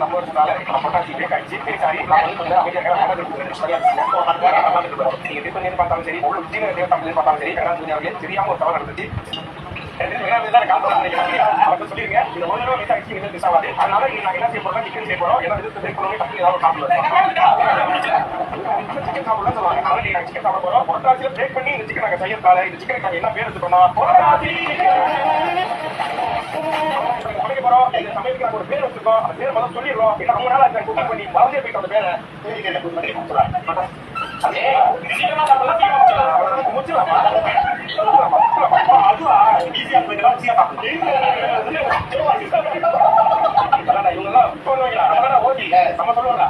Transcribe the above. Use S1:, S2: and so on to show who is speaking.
S1: நம்ம ஒரு நாள் பொட்டாசி பேக் ஆயிடுச்சு. சரி நான் வந்து அமைதியாக நீங்க திருப்பதி பார்த்தாலும் சரி, ஒரு விஜயநகர தமிழ் பார்த்தாலும் சரி, கருணாநிதி தெரியாம ஒரு தவறு நடந்துச்சு. சொல்லிருங்க இந்த ஒரு தடவை மிஸ் ஆயிடுச்சு, மிஸ் ஆகாது. அதனால நாங்க என்ன செய்ய போறோம், சிக்கன் செய்ய போறோம். ஏன்னா சிக்கன் சாப்பிடலாம் சொல்லுவாங்க. அதனால நீங்க சிக்கன் சாப்பிட போறோம். பொட்டாசியில பிரேக் பண்ணி இந்த சிக்கன் நாங்க செய்யறதால இந்த சிக்கனுக்கு நாங்க என்ன பேர் வச்சுக்கணும், பொட்டாசி உடைக்க போறோம். இந்த சமையலுக்கு நாங்க ஒரு பேர் வச்சிருக்கோம். அந்த பேரை முதல்ல சொல்லிடுறோம். ஏன்னா ரொம்ப நாள் அதை குக் பண்ணி மறந்தே போயிட்டு அந்த பேரை இவங்க எல்லாம் ஓகே நம்ம சொல்லுவாங்க